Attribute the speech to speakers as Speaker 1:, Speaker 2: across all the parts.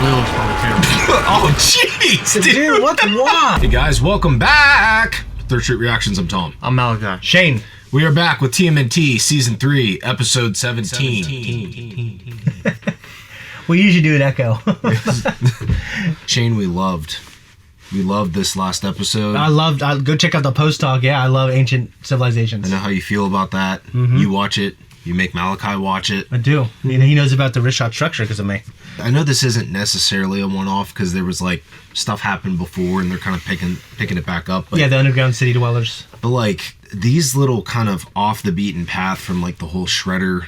Speaker 1: Lil's probably terrible.
Speaker 2: Oh, jeez,
Speaker 3: Dude, what the what?
Speaker 2: Hey guys, welcome back. Third Street Reactions. I'm Tom.
Speaker 1: I'm Malachi.
Speaker 3: Shane.
Speaker 2: We are back with TMNT Season 3, Episode 17.
Speaker 3: We usually do an echo.
Speaker 2: Shane, we loved this last episode.
Speaker 3: I'll go check out the post talk. Yeah, I love Ancient Civilizations.
Speaker 2: I know how you feel about that.
Speaker 3: Mm-hmm.
Speaker 2: You watch it. You make Malachi watch it.
Speaker 3: I do. He knows about the wrist shot structure because of me.
Speaker 2: I know this isn't necessarily a one-off because there was like stuff happened before and they're kind of picking it back up. But,
Speaker 3: yeah, the underground city dwellers.
Speaker 2: But like these little kind of off the beaten path from like the whole Shredder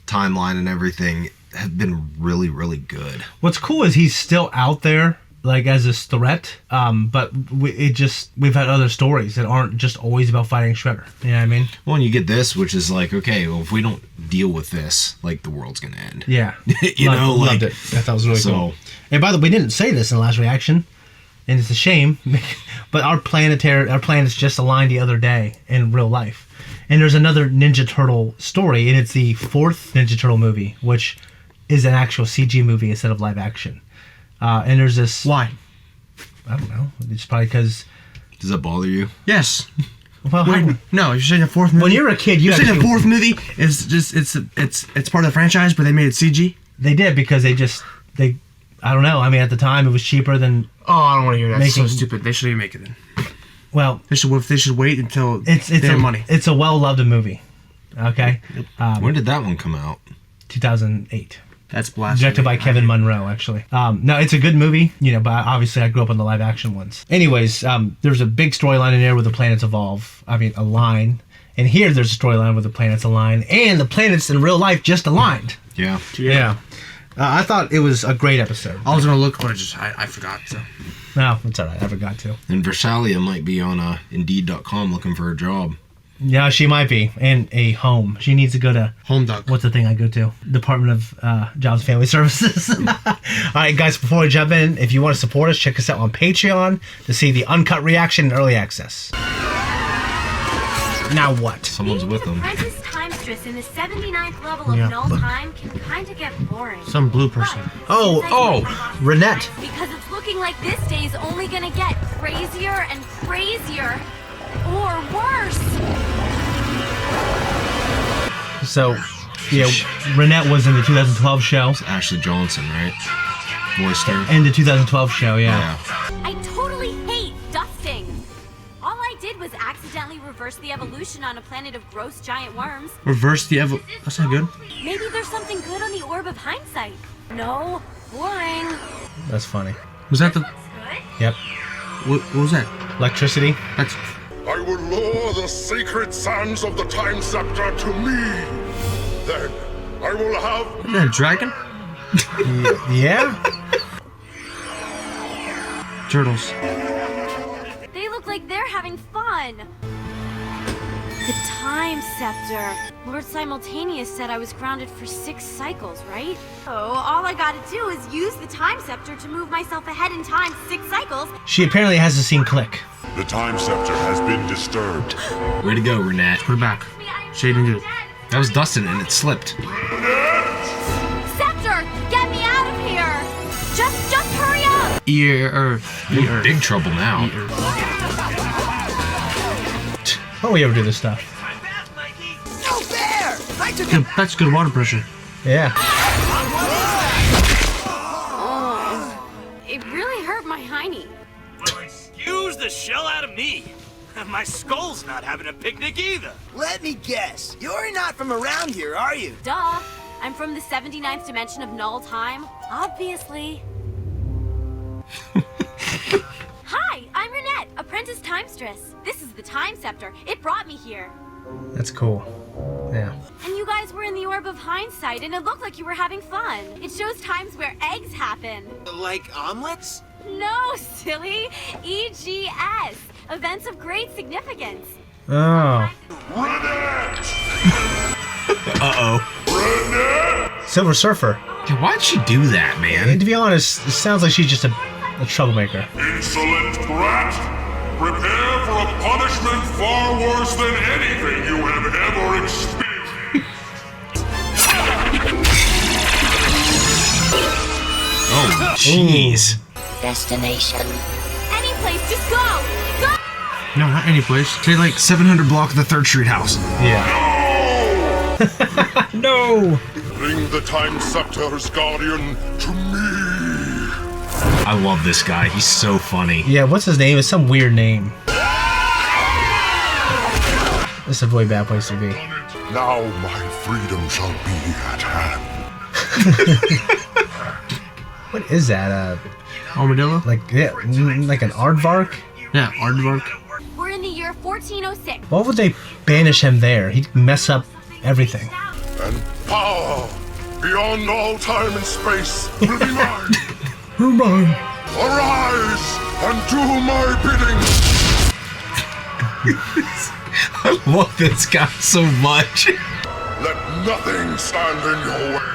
Speaker 2: timeline and everything have been really, really good.
Speaker 3: What's cool is he's still out there, like as a threat. But we've had other stories that aren't just always about fighting Shredder. You know what I mean?
Speaker 2: Well, and you get this, which is like, okay, well, if we don't deal with this, like the world's gonna end.
Speaker 3: Yeah,
Speaker 2: loved
Speaker 3: it. I thought it was really cool. And by the way, we didn't say this in the last reaction, and it's a shame, but our planets just aligned the other day in real life. And there's another Ninja Turtle story, and it's the 4th Ninja Turtle movie, which is an actual CG movie instead of live action. And there's this...
Speaker 1: Why?
Speaker 3: I don't know. It's probably because...
Speaker 2: Does that bother you?
Speaker 1: Yes.
Speaker 3: Well,
Speaker 1: wait, no, you're saying the 4th movie?
Speaker 3: When you're a kid,
Speaker 1: you're saying the 4th movie is just it's part of the franchise, but they made it CG?
Speaker 3: They did because they I don't know. I mean, at the time, it was cheaper than...
Speaker 1: Oh, I don't want to hear that. It's so stupid. They shouldn't even make it then.
Speaker 3: Well...
Speaker 1: They should wait until they have money.
Speaker 3: It's a well-loved movie. Okay?
Speaker 2: When did that one come out?
Speaker 3: 2008.
Speaker 1: That's blasphemy.
Speaker 3: Directed by Kevin Munro, actually. No, it's a good movie, but obviously I grew up on the live action ones. Anyways, there's a big storyline in there where the planets align. And here there's a storyline where the planets align. And the planets in real life just aligned.
Speaker 2: Yeah.
Speaker 3: I thought it was a great episode.
Speaker 1: I was going to look, but I forgot. So.
Speaker 3: No, it's all right. I forgot to.
Speaker 2: And Versalia might be on Indeed.com looking for a job.
Speaker 3: Yeah, she might be. And a home. She needs to go to...
Speaker 1: Home Duck.
Speaker 3: What's the thing I go to? Department of Jobs and Family Services. All right, guys, before we jump in, if you want to support us, check us out on Patreon to see the uncut reaction and early access. Now what?
Speaker 2: Someone's with them.
Speaker 4: Apprentice Timestress in the 79th level of null time can kind of get boring.
Speaker 1: Some blue person.
Speaker 3: Oh, Renette.
Speaker 4: Because it's looking like this day is only gonna get crazier and crazier. Or worse.
Speaker 3: So, yeah, Renette was in the 2012 show.
Speaker 2: It's Ashley Johnson, right? Voiced her.
Speaker 3: In the 2012 show, yeah.
Speaker 4: I totally hate dusting. All I did was accidentally reverse the evolution on a planet of gross giant worms.
Speaker 1: Reverse the evolution? That's not good.
Speaker 4: Maybe there's something good on the orb of hindsight. No, boring.
Speaker 3: That's funny.
Speaker 1: Was that the...
Speaker 4: Good?
Speaker 3: Yep.
Speaker 1: What was that?
Speaker 3: Electricity.
Speaker 1: That's...
Speaker 5: I will lure the sacred sands of the Time Scepter to me. Then I will have...
Speaker 1: Isn't that a dragon?
Speaker 3: Yeah.
Speaker 1: Turtles.
Speaker 4: They look like they're having fun. The Time Scepter. Lord Simultaneous said I was grounded for 6 cycles, right? Oh, all I gotta do is use the Time Scepter to move myself ahead in time 6 cycles.
Speaker 3: She apparently hasn't seen Click.
Speaker 5: The Time Scepter has been disturbed.
Speaker 2: Way to go, Renette.
Speaker 1: Put it back. Shade and do.
Speaker 2: That was Dustin and it slipped.
Speaker 4: Scepter, get me out of here! Just hurry up!
Speaker 1: You're in
Speaker 2: big trouble now.
Speaker 3: Why don't we ever do this stuff?
Speaker 6: No fair! I took
Speaker 1: Good, that's good water pressure.
Speaker 3: Yeah.
Speaker 4: It really hurt my hiney.
Speaker 7: Well, excuse the shell out of me. My skull's not having a picnic either.
Speaker 6: Let me guess. You're not from around here, are you?
Speaker 4: Duh. I'm from the 79th dimension of null time. Obviously. Hi, I'm Renette, Apprentice Timestress. This is the Time Scepter. It brought me here.
Speaker 3: That's cool. Yeah.
Speaker 4: And you guys were in the Orb of Hindsight, and it looked like you were having fun. It shows times where eggs happen.
Speaker 6: Like omelets?
Speaker 4: No, silly. EGS. Events of great significance.
Speaker 3: Oh.
Speaker 2: Uh-oh.
Speaker 3: Silver Surfer.
Speaker 2: Yeah, why'd she do that, man?
Speaker 3: And to be honest, it sounds like she's just a troublemaker.
Speaker 5: Insolent brat! Prepare for a punishment far worse than anything you have ever experienced.
Speaker 2: Oh Oh, jeez.
Speaker 8: Destination.
Speaker 4: Any place, just go! Go!
Speaker 1: No, not any place. Say like
Speaker 2: 700 block of the 3rd Street house.
Speaker 3: Yeah. No.
Speaker 5: Bring the Time Scepter's guardian to me.
Speaker 2: I love this guy. He's so funny.
Speaker 3: Yeah, what's his name? It's some weird name. This is a really bad place to be.
Speaker 5: Now my freedom shall be at hand.
Speaker 3: What is that?
Speaker 1: armadillo.
Speaker 3: Like an aardvark?
Speaker 1: Yeah, aardvark.
Speaker 4: We're in the year 1406.
Speaker 3: Why would they banish him there? He'd mess up everything.
Speaker 5: And power beyond all time and space will be mine.
Speaker 3: Who mine?
Speaker 5: Arise and do my bidding.
Speaker 2: I love this guy so much.
Speaker 5: Let nothing stand in your way.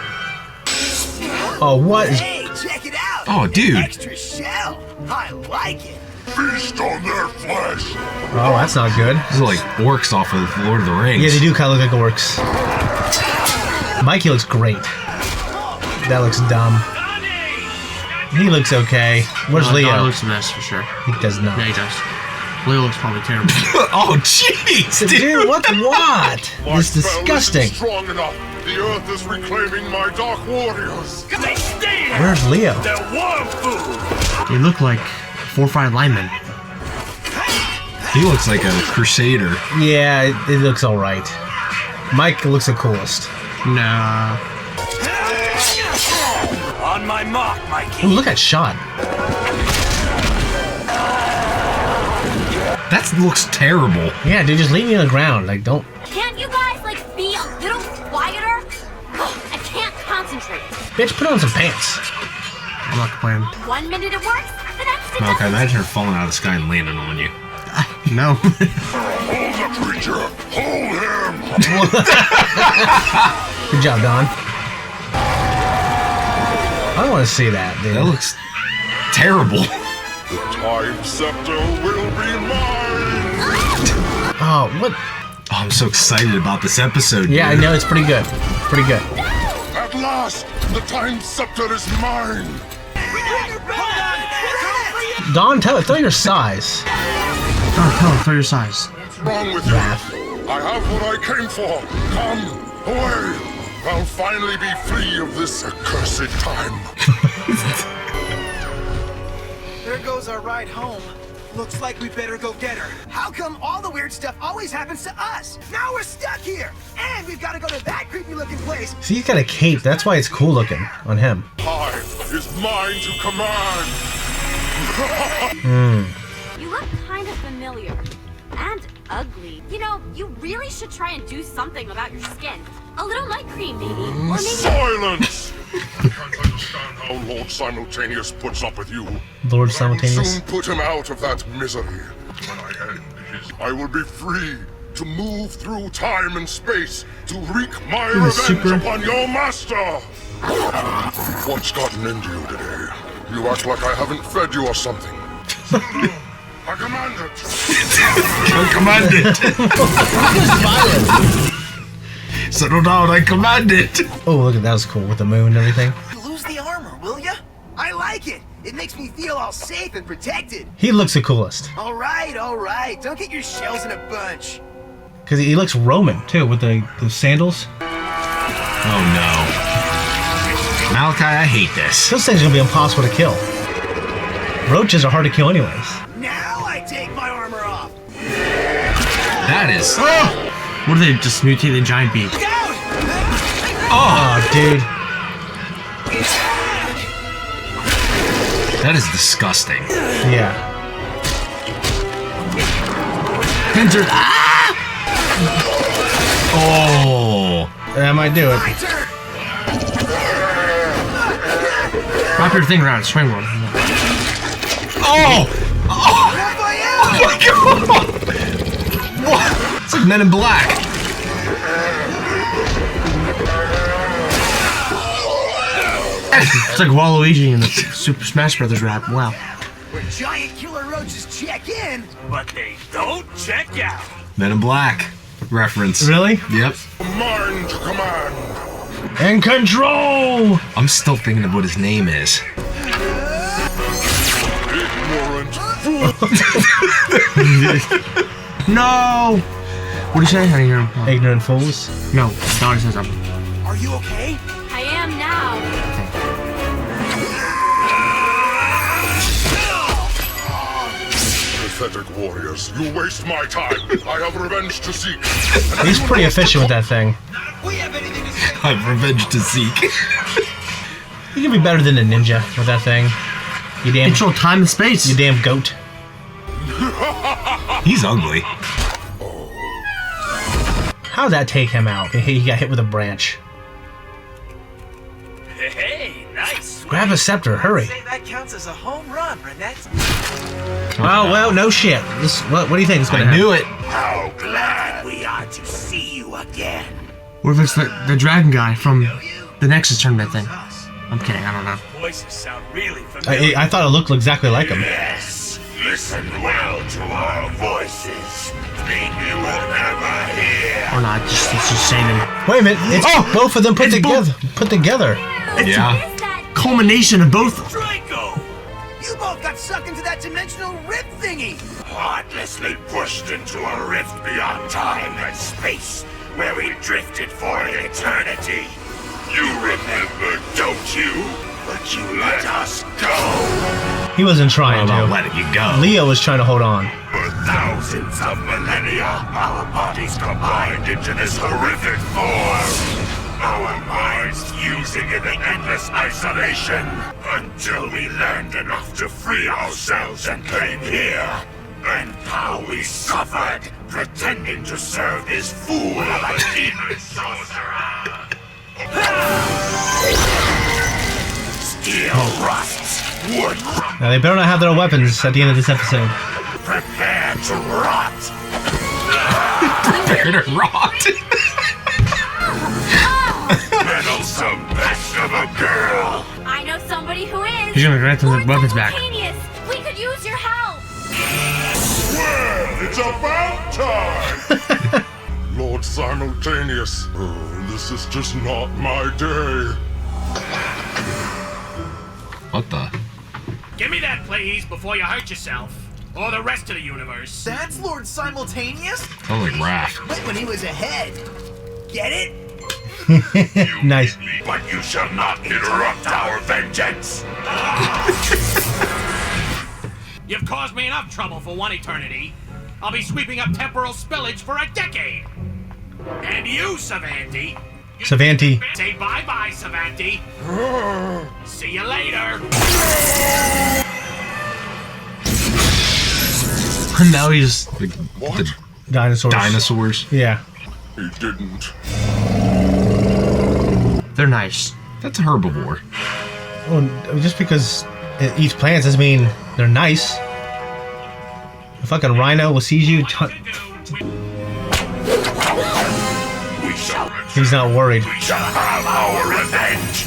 Speaker 3: Oh, what is...
Speaker 6: Hey, check it out!
Speaker 2: Oh, dude.
Speaker 6: An extra shell. I like it.
Speaker 5: Feast on their flesh.
Speaker 3: Oh, that's not good.
Speaker 2: These are like orcs off of Lord of the Rings.
Speaker 3: Yeah, they do kind of look like orcs. Mikey looks great. That looks dumb. He looks okay. Where's
Speaker 1: He
Speaker 3: Leo?
Speaker 1: looks a mess for sure.
Speaker 3: He does not.
Speaker 1: Yeah, he does. Leo looks probably terrible.
Speaker 2: Oh, jeez,
Speaker 3: Dude, what?
Speaker 5: My
Speaker 3: It's
Speaker 5: spell
Speaker 3: disgusting.
Speaker 5: isn't strong enough. The earth is reclaiming my dark warriors.
Speaker 7: They stay there.
Speaker 3: Where's Leo?
Speaker 7: They're worm food.
Speaker 1: They look like fortified linemen.
Speaker 2: He looks like a crusader.
Speaker 3: Yeah, it looks alright. Mike looks the coolest.
Speaker 1: Nah.
Speaker 7: On my mark, Mikey.
Speaker 3: Ooh, look at shot.
Speaker 2: That looks terrible.
Speaker 3: Yeah, dude, just leave me on the ground. Like, don't...
Speaker 4: Can't you guys, be a little quieter? I can't concentrate.
Speaker 3: Bitch, put on some pants.
Speaker 1: I'm not complaining.
Speaker 4: 1 minute it works, the next it
Speaker 2: Malachi,
Speaker 4: doesn't.
Speaker 2: imagine her falling out of the sky and landing on you.
Speaker 1: No.
Speaker 5: Hold the creature. Hold him.
Speaker 3: Good job, Don. I don't want to see that, dude.
Speaker 2: That looks terrible.
Speaker 5: The Time Scepter will be mine.
Speaker 3: Oh, what?
Speaker 2: Oh, I'm so excited about this episode.
Speaker 3: Yeah, I
Speaker 2: dude.
Speaker 3: know, it's pretty good. Pretty good.
Speaker 5: At last, the Time Scepter is mine.
Speaker 3: Don, throw your size.
Speaker 1: Oh, tell him, throw your size.
Speaker 5: What's wrong with you?
Speaker 3: Raph.
Speaker 5: I have what I came for. Come, away. I'll finally be free of this accursed time.
Speaker 6: There goes our ride home. Looks like we better go get her. How come all the weird stuff always happens to us? Now we're stuck here, and we've got to go to that creepy-looking place.
Speaker 3: See, he's got a cape. That's why it's cool looking on him.
Speaker 5: Time is mine to command.
Speaker 4: You look kind of familiar. And ugly. You know, you really should try and do something about your skin. A little night cream, maybe. Or maybe...
Speaker 5: Silence! I can't understand how Lord Simultaneous puts up with you.
Speaker 3: Lord
Speaker 5: But I will
Speaker 3: Simultaneous.
Speaker 5: soon put him out of that misery. When I end I will be free to move through time and space to wreak my revenge
Speaker 1: super.
Speaker 5: upon your master. What's gotten into you today? You act like I haven't fed you or something. I command it.
Speaker 2: I command it. Settle down, I command it.
Speaker 3: Oh, look at that was cool with the moon and everything.
Speaker 6: Lose the armor, will ya? I like it. It makes me feel all safe and protected.
Speaker 3: He looks the coolest.
Speaker 6: All right, all right. Don't get your shells in a bunch.
Speaker 3: Because he looks Roman, too, with the sandals.
Speaker 2: Oh no. Malachi, I hate this.
Speaker 3: Those things are going to be impossible to kill. Roaches are hard to kill anyways.
Speaker 6: Now I take my armor off.
Speaker 2: That is.
Speaker 1: What do they just mutate the giant beak?
Speaker 3: Oh, dude.
Speaker 2: That is disgusting.
Speaker 3: Yeah.
Speaker 1: Pincer. Ah!
Speaker 2: Oh.
Speaker 3: That might do it.
Speaker 6: My turn.
Speaker 1: Wrap your thing around, swing one.
Speaker 2: Oh.
Speaker 6: Raphael!
Speaker 2: What? It's like Men in Black.
Speaker 1: It's like Waluigi in the Super Smash Brothers rap. Wow.
Speaker 6: Where giant killer roaches check in.
Speaker 7: But they don't check out.
Speaker 2: Men in Black reference.
Speaker 3: Really?
Speaker 2: Yep.
Speaker 5: Mine to command.
Speaker 3: And control!
Speaker 2: I'm still thinking of what his name is.
Speaker 5: Ignorant
Speaker 1: No! What do you say? I didn't hear him.
Speaker 3: Ignorant fools.
Speaker 1: No, Donnie says something.
Speaker 6: Are you okay?
Speaker 4: I am now.
Speaker 5: pathetic warriors. You waste my time. I have revenge to seek.
Speaker 3: He's pretty efficient with that thing.
Speaker 6: We have anything to say?
Speaker 2: I've revenge to seek.
Speaker 3: You can be better than a ninja with that thing. You damn,
Speaker 1: Control time and space.
Speaker 3: you damn goat.
Speaker 2: He's ugly.
Speaker 3: How'd that take him out? He got hit with a branch.
Speaker 7: Hey, nice.
Speaker 3: Grab a scepter, hurry.
Speaker 6: Say that counts as a home run, Renette.
Speaker 3: Oh, well, no shit. What do you think is going to
Speaker 2: I
Speaker 3: happen?
Speaker 2: knew it.
Speaker 7: How glad we are to see you again.
Speaker 1: What if it's the dragon guy from the Nexus tournament thing? I'm kidding, I don't know.
Speaker 7: Voices sound really familiar.
Speaker 3: I thought it looked exactly like him.
Speaker 8: Yes, listen well to our voices. Think you will never hear.
Speaker 1: Or not, it's just saying it.
Speaker 3: Wait a minute, it's both of them put together. Put together.
Speaker 2: Yeah.
Speaker 4: What is that?
Speaker 1: Culmination of both.
Speaker 7: Draco!
Speaker 6: You both got sucked into that dimensional rip thingy.
Speaker 8: Heartlessly pushed into a rift beyond time and space, where we drifted for an eternity. You remember, don't you? But you let us go.
Speaker 3: He wasn't
Speaker 2: How
Speaker 3: trying
Speaker 2: about
Speaker 3: to.
Speaker 2: letting you go?
Speaker 3: Leo was trying to hold on.
Speaker 8: For thousands of millennia, our bodies combined into this horrific form. Our minds fusing in the endless isolation until we learned enough to free ourselves and came here. And how we suffered, pretending to serve this fool of a demon sorcerer. Steel rusts, wood
Speaker 3: Now, they better not have their weapons at the end of this episode.
Speaker 8: prepare to rot.
Speaker 2: Prepare to rot.
Speaker 8: Meddlesome best of a girl.
Speaker 4: I know somebody who is.
Speaker 1: He's gonna grant them the
Speaker 4: Lord
Speaker 1: weapons back.
Speaker 4: Simultaneous. We could use your help.
Speaker 5: Well, it's about time! Lord Simultaneous. Oh, this is just not my day.
Speaker 2: What the?
Speaker 7: Give me that, please, before you hurt yourself. Or the rest of the universe.
Speaker 6: That's Lord Simultaneous?
Speaker 2: Sounds like Raph.
Speaker 6: Like when he was ahead. Get it?
Speaker 3: Nice.
Speaker 8: But you shall not interrupt our vengeance.
Speaker 7: You've caused me enough trouble for one eternity. I'll be sweeping up temporal spillage for a decade. And you, Savanti.
Speaker 3: Savanti.
Speaker 7: Say bye-bye, Savanti. See you later.
Speaker 1: Now he's
Speaker 2: The
Speaker 3: Dinosaurs.
Speaker 2: dinosaurs.
Speaker 3: Yeah.
Speaker 5: He didn't.
Speaker 1: they're nice.
Speaker 2: That's a herbivore.
Speaker 3: Well, just because it eats plants doesn't mean they're nice. A fucking rhino will seize you.
Speaker 8: We shall
Speaker 3: He's not worried.
Speaker 8: We shall have our revenge.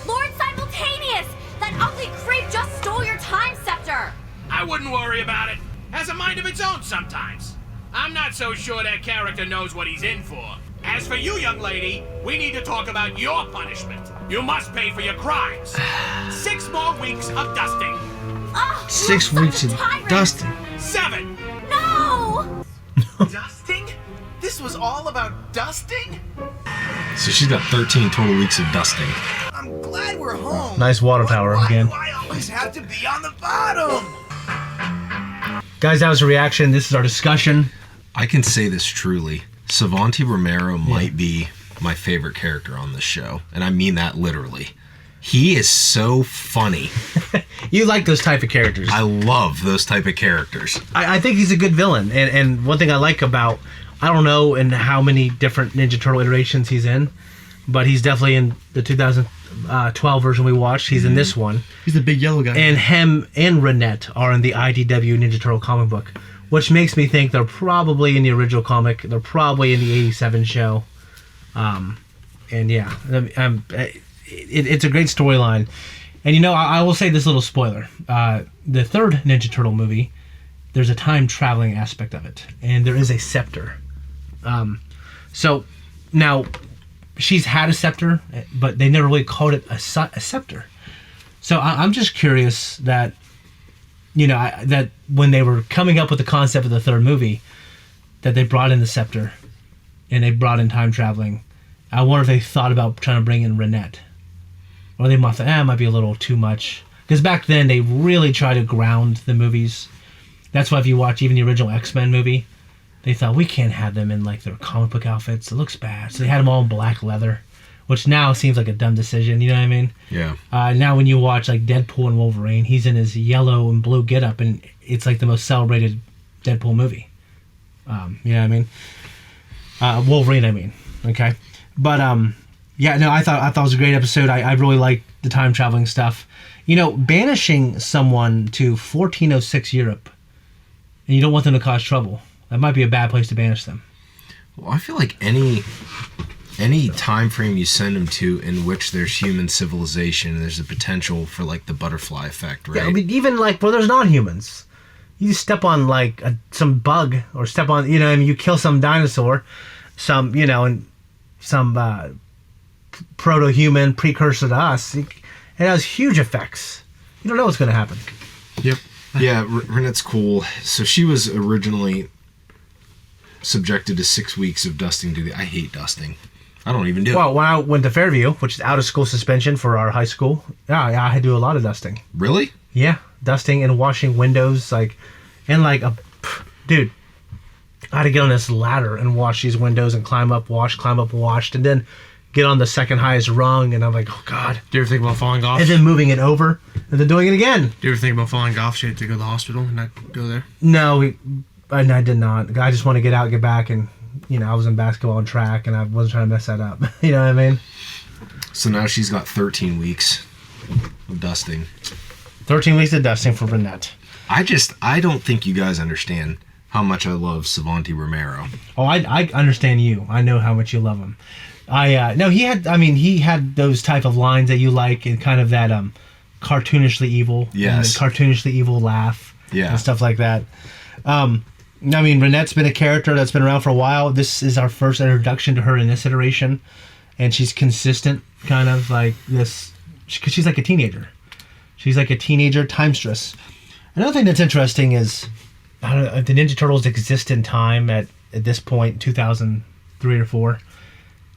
Speaker 4: Lord Simultaneous! That ugly creep just stole your time scepter!
Speaker 7: I wouldn't worry about it. Has a mind of its own sometimes. I'm not so sure that character knows what he's in for. As for you, young lady, we need to talk about your punishment. You must pay for your crimes. 6 more weeks of dusting.
Speaker 4: Ugh,
Speaker 1: 6
Speaker 4: you're
Speaker 1: weeks
Speaker 4: such
Speaker 1: of
Speaker 4: a tyrant.
Speaker 1: dusting.
Speaker 7: 7.
Speaker 4: No!
Speaker 6: Dusting? This was all about dusting?
Speaker 2: So she's got 13 total weeks of dusting.
Speaker 6: I'm glad we're home.
Speaker 3: Nice water tower
Speaker 6: Why
Speaker 3: again.
Speaker 6: do I always have to be on the bottom?
Speaker 3: Guys, that was a reaction. This is our discussion.
Speaker 2: I can say this truly. Savanti Romero might be my favorite character on this show. And I mean that literally. He is so funny.
Speaker 3: You like those type of characters.
Speaker 2: I love those type of characters.
Speaker 3: I think he's a good villain. And one thing I like about, I don't know in how many different Ninja Turtle iterations he's in, but he's definitely in the 2012 version we watched. He's in this one.
Speaker 1: He's the big yellow guy.
Speaker 3: And him and Renette are in the IDW Ninja Turtle comic book, which makes me think they're probably in the original comic. They're probably in the 87 show. And yeah, it's a great storyline. And you know, I will say this little spoiler. The third Ninja Turtle movie, there's a time traveling aspect of it. And there is a scepter. So now, she's had a scepter, but they never really called it a scepter. So I'm just curious that, that when they were coming up with the concept of the third movie, that they brought in the scepter, and they brought in time traveling. I wonder if they thought about trying to bring in Renette, or they might think, it might be a little too much. Because back then they really tried to ground the movies. That's why if you watch even the original X-Men movie, they thought, we can't have them in like their comic book outfits. It looks bad. So they had them all in black leather, which now seems like a dumb decision. You know what I mean?
Speaker 2: Yeah.
Speaker 3: Now when you watch like Deadpool and Wolverine, he's in his yellow and blue getup, and it's like the most celebrated Deadpool movie. You know what I mean? Wolverine, I mean. Okay. But I thought it was a great episode. I really liked the time traveling stuff. Banishing someone to 1406 Europe, and you don't want them to cause trouble. That might be a bad place to banish them.
Speaker 2: Well, I feel like any time frame you send them to in which there's human civilization, there's a potential for like the butterfly effect, right?
Speaker 3: Yeah, I mean, even like where there's non-humans, you step on like some bug, or step on, you kill some dinosaur, and some proto-human precursor to us. It has huge effects. You don't know what's going to happen.
Speaker 1: Yep.
Speaker 2: Yeah, Renette's cool. So she was originally subjected to 6 weeks of dusting duty. I hate dusting. I don't even do it.
Speaker 3: Well, when I went to Fairview, which is out of school suspension for our high school, I had to do a lot of dusting.
Speaker 2: Really?
Speaker 3: Yeah, dusting and washing windows, dude, I had to get on this ladder and wash these windows and climb up, wash, and then get on the second highest rung, and I'm like, oh god.
Speaker 1: Do you ever think about falling off?
Speaker 3: And then moving it over, and then doing it again.
Speaker 1: Do you ever think about falling off? You had to go to the hospital and not go there?
Speaker 3: No, I did not. I just want to get out, get back, and I was in basketball and track, and I wasn't trying to mess that up. You know what I mean?
Speaker 2: So now she's got 13 weeks of dusting.
Speaker 3: 13 weeks of dusting for Renette.
Speaker 2: I don't think you guys understand how much I love Savanti Romero.
Speaker 3: Oh, I understand you. I know how much you love him. He had those type of lines that you like, and kind of that cartoonishly evil.
Speaker 2: Yes.
Speaker 3: And the cartoonishly evil laugh.
Speaker 2: Yeah.
Speaker 3: And stuff like that. Renette's been a character that's been around for a while. This is our first introduction to her in this iteration, and she's consistent, kind of like this, because she's like a teenager. She's like a teenager timestress. Another thing that's interesting is, I don't know, if the Ninja Turtles exist in time at this point, 2003 or 4,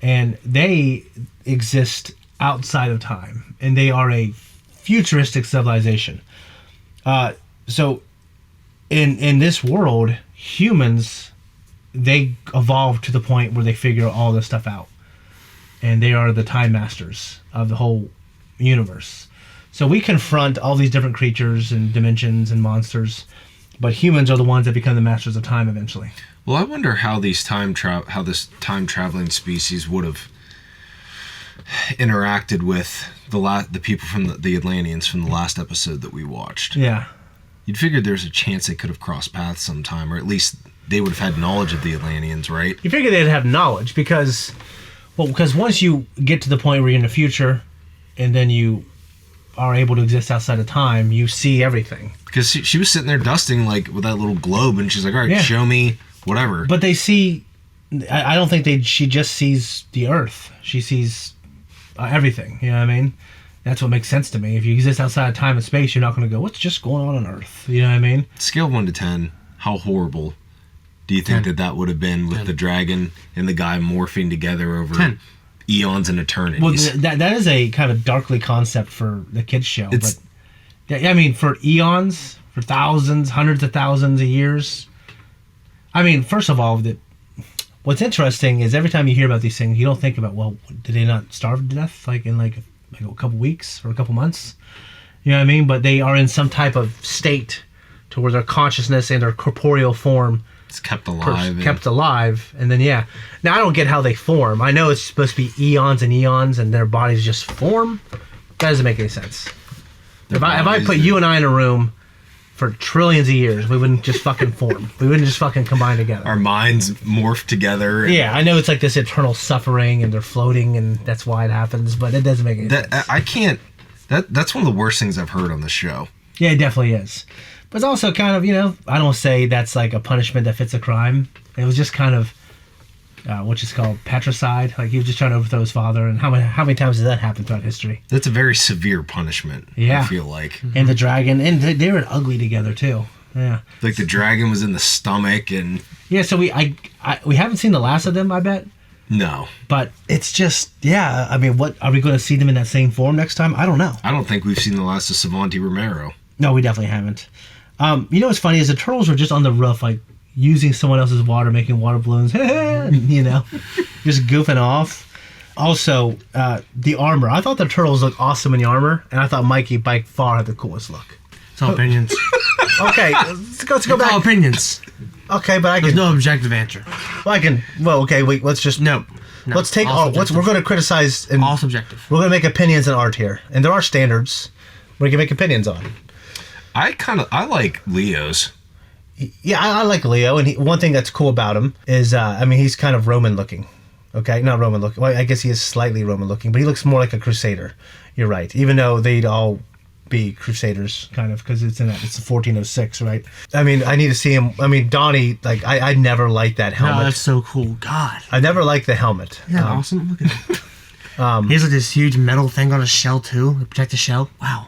Speaker 3: and they exist outside of time, and they are a futuristic civilization. So in this world, humans, they evolved to the point where they figure all this stuff out, and they are the time masters of the whole universe. So we confront all these different creatures and dimensions and monsters, but humans are the ones that become the masters of time eventually.
Speaker 2: Well, I wonder how this time traveling species would have interacted with the people from the Atlanteans from the last episode that we watched.
Speaker 3: Yeah.
Speaker 2: You'd figure there's a chance they could have crossed paths sometime, or at least they would have had knowledge of the Atlanteans, right?
Speaker 3: You figure they'd have knowledge because once you get to the point where you're in the future, and then you are able to exist outside of time, you see everything.
Speaker 2: Because she was sitting there dusting like with that little globe, and she's like, all right, show me whatever.
Speaker 3: But they see, I don't think she just sees the Earth. She sees everything, you know what I mean? That's what makes sense to me. If you exist outside of time and space, you're not going to go, what's just going on Earth? You know what I mean?
Speaker 2: Scale 1 to 10, how horrible do you think that would have been with
Speaker 1: 10.
Speaker 2: the dragon and the guy morphing together over
Speaker 1: 10.
Speaker 2: eons and eternities?
Speaker 3: Well, that is a kind of darkly concept for the kids show.
Speaker 2: It's,
Speaker 3: but I mean, for eons, for thousands, hundreds of thousands of years. I mean, first of all, what's interesting is every time you hear about these things, you don't think about, well, did they not starve to death in a couple weeks or a couple months? You know what I mean? But they are in some type of state to where their consciousness and their corporeal form
Speaker 2: it's kept alive.
Speaker 3: And then, yeah. Now, I don't get how they form. I know it's supposed to be eons and eons and their bodies just form. That doesn't make any sense. If I put you and I in a room for trillions of years, we wouldn't just fucking form. We wouldn't just fucking combine together.
Speaker 2: Our minds morph together.
Speaker 3: Yeah, I know it's like this eternal suffering and they're floating and that's why it happens, but it doesn't make any sense.
Speaker 2: I can't... That's one of the worst things I've heard on the show.
Speaker 3: Yeah, it definitely is. But it's also kind of, I don't say that's like a punishment that fits a crime. It was just kind of which is called patricide. Like he was just trying to overthrow his father. And how many times has that happened throughout history?
Speaker 2: That's a very severe punishment.
Speaker 3: Yeah.
Speaker 2: I feel like.
Speaker 3: And the dragon, and they were ugly together too. Yeah.
Speaker 2: Like the dragon was in the stomach and.
Speaker 3: Yeah. So we haven't seen the last of them, I bet.
Speaker 2: No.
Speaker 3: But it's just, yeah. I mean, what are we going to see them in that same form next time? I don't know.
Speaker 2: I don't think we've seen the last of Savanti Romero.
Speaker 3: No, we definitely haven't. You know what's funny is the turtles were just on the roof, like using someone else's water, making water balloons, you know, just goofing off. Also, the armor. I thought the turtles looked awesome in the armor, and I thought Mikey by far had the coolest look.
Speaker 1: It's all opinions.
Speaker 3: Okay, let's go
Speaker 1: It's
Speaker 3: back.
Speaker 1: all opinions.
Speaker 3: Okay, but I
Speaker 1: There's
Speaker 3: can.
Speaker 1: no objective answer.
Speaker 3: Okay, wait. Let's just.
Speaker 1: No.
Speaker 3: Let's take
Speaker 1: all
Speaker 3: all.
Speaker 1: subjective.
Speaker 3: We're going to criticize and
Speaker 1: All subjective.
Speaker 3: we're going to make opinions in art here, and there are standards we can make opinions on.
Speaker 2: I like Leo's.
Speaker 3: Yeah, I like Leo, and one thing that's cool about him is, he's kind of Roman looking. Okay, not Roman looking. Well, I guess he is slightly Roman looking, but he looks more like a Crusader. You're right. Even though they'd all be Crusaders, kind of, because it's 1406, right? I mean, I need to see him. I mean, Donnie, like, I never liked that helmet.
Speaker 1: No, that's so cool. God.
Speaker 3: I never liked the helmet.
Speaker 1: Yeah, awesome. Look at it. He has like this huge metal thing on his shell too to protect the shell. Wow.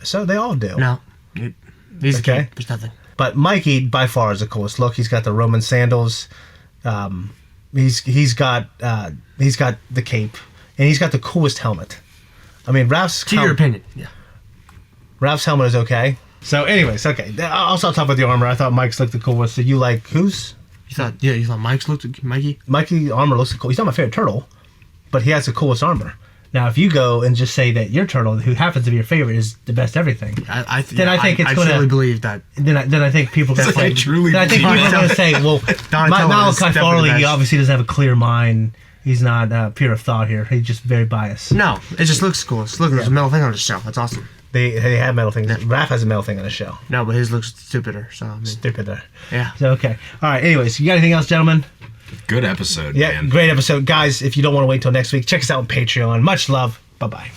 Speaker 3: So they all do.
Speaker 1: No. He's
Speaker 3: Okay.
Speaker 1: okay. There's nothing.
Speaker 3: But Mikey, by far, is the coolest look. He's got the Roman sandals. He's got the cape, and he's got the coolest helmet. I mean,
Speaker 1: To your opinion. Yeah.
Speaker 3: Ralph's helmet is okay. So, anyways, okay. I'll stop talking about the armor. I thought Mike's looked the coolest. So you like whose?
Speaker 1: You thought Mike's looked Mikey?
Speaker 3: Mikey's armor looks cool. He's not my favorite turtle, but he has the coolest armor. Now, if you go and just say that your turtle, who happens to be your favorite, is the best everything,
Speaker 1: I
Speaker 3: truly
Speaker 1: believe that.
Speaker 3: then I think people are going to say.
Speaker 2: I truly
Speaker 3: Then I think people
Speaker 2: believe
Speaker 3: are going to say, well,
Speaker 1: Donatello is
Speaker 3: Malachi
Speaker 1: definitely
Speaker 3: Farley,
Speaker 1: the
Speaker 3: he
Speaker 1: best.
Speaker 3: obviously doesn't have a clear mind. He's not pure of thought here. He's just very biased.
Speaker 1: No, it just looks cool. Look, there's a metal thing on his shell. That's awesome.
Speaker 3: They have metal things. Raph has a metal thing on his show.
Speaker 1: No, but his looks stupider. So I mean,
Speaker 3: Stupider.
Speaker 1: yeah.
Speaker 3: So, okay. All right. Anyways, you got anything else, gentlemen?
Speaker 2: Good episode,
Speaker 3: Yeah,
Speaker 2: man.
Speaker 3: great episode. Guys, if you don't want to wait till next week, check us out on Patreon. Much love. Bye-bye.